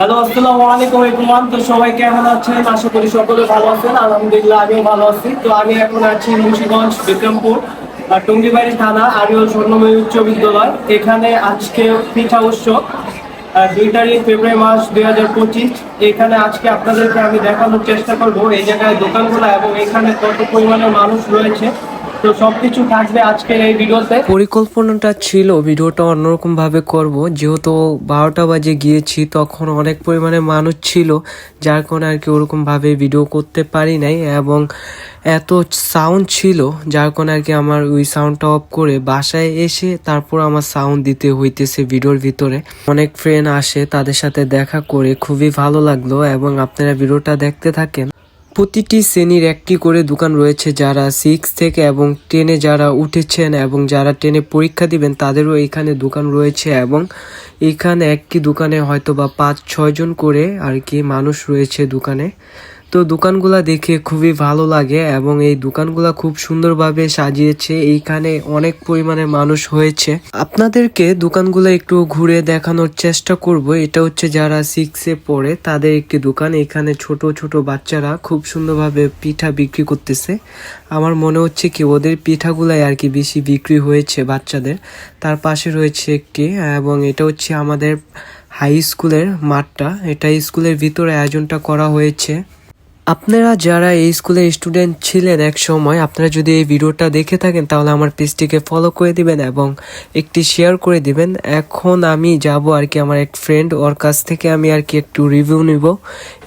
Hello, আসসালামু আলাইকুম everyone. তো সবাই কেমন আছেন? আশা করি সকলে ভালো আছেন। আলহামদুলিল্লাহ আমিও ভালো আছি। তো আমি এখন আছি মুন্সিগঞ্জ বিক্রমপুর টঙ্গিবাড়ি থানা আরিয়ল স্বর্ণময়ী উচ্চ বিদ্যালয়। এখানে আজকে পিঠা উৎসব 2 তারিখ ফেব্রুয়ারি মাস 2025। এখানে আজকে আপনাদেরকে আমি দেখানোর চেষ্টা করব এই জায়গায় দোকানগুলো এবং এখানে কত পরিমাণে মানুষ রয়েছে। তো সবকিছু থাকবে আজকের এই ভিডিওতে। পরিকল্পনাটা ছিল ভিডিওটা অন্যরকম ভাবে করব, যেহেতু 12টা বাজে গিয়েছি তখন অনেক পরিমাণে মানুষ ছিল, যার কারণে আর কি ওরকম ভাবে ভিডিও করতে পারি নাই। এবং এত সাউন্ড ছিল যার কারণে আর কি আমার ওই সাউন্ডটা অফ করে বাসায় এসে তারপর আমার সাউন্ড দিতে হইতেছে ভিডিওর ভিতরে। অনেক ফ্রেন্ড আসে, তাদের সাথে দেখা করে খুবই ভালো লাগলো এবং আপনারা ভিডিওটা দেখতে থাকেন। প্রতিটি শ্রেণীর একটি করে দোকান রয়েছে, যারা 6 থেকে এবং 10-এ যারা উঠেছেন এবং যারা 10-এ পরীক্ষা দিবেন তাদেরও এখানে দোকান রয়েছে। এবং এখানে একটি দোকানে হয়তো বা 5-6 জন করে আর কি মানুষ রয়েছে দোকানে। তো দোকানগুলা দেখে খুবই ভালো লাগে এবং এই দোকানগুলা খুব সুন্দরভাবে সাজিয়েছে। এইখানে অনেক পরিমাণে মানুষ হয়েছে। আপনাদেরকে দোকানগুলো একটু ঘুরে দেখানোর চেষ্টা করব। এটা হচ্ছে যারা 6-এ পড়ে তাদের একটি দোকান। এখানে ছোট ছোট বাচ্চারা খুব সুন্দরভাবে পিঠা বিক্রি করতেছে। আমার মনে হচ্ছে কি ওদের পিঠাগুলাই আর কি বেশি বিক্রি হয়েছে বাচ্চাদের। তার পাশে রয়েছে একটি, এবং এটা হচ্ছে আমাদের হাই স্কুলের মাঠটা। এটা স্কুলের ভিতরে আয়োজনটা করা হয়েছে। আপনারা যারা এই স্কুলের স্টুডেন্ট ছিলেন এক সময়, আপনারা যদি এই ভিডিওটা দেখে থাকেন তাহলে আমার পেজটিকে ফলো করে দিবেন এবং একটি শেয়ার করে দিবেন। এখন আমি যাব আর কি আমার এক ফ্রেন্ড, ওর কাছ থেকে আমি আর কি একটু রিভিউ নিব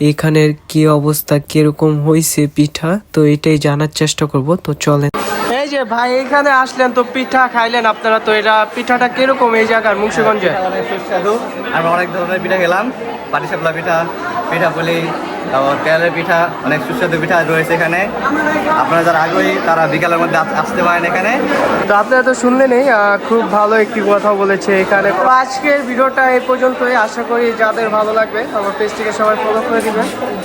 এখানের কি অবস্থা, কিরকম হয়েছে পিঠা, তো এটাই জানার চেষ্টা করব। তো চলেন। এই যে ভাই এখানে আসলেন তো পিঠা খাইলেন আপনারা, তো এটা পিঠাটা কিরকম এই জায়গার মুন্সিগঞ্জে? অনেক সুস্বাদু। আমরা অনেক ধরনের পিঠা খেলাম, পাটিসাপলা পিঠা, পিঠা পুলি, তারপর তেলের পিঠা, অনেক সুস্বাদু পিঠা রয়েছে এখানে। আপনারা যারা আগ্রহী তারা বিকালের মধ্যে আসতে পারেন এখানে। তো আপনারা তো শুনলেনই, খুব ভালো একটি কথা বলেছে এখানে। তো আজকের ভিডিওটা এই পর্যন্তই। আশা করি যাদের ভালো লাগবে আমার পেজটিকে সবাই ফলো করে দিবেন।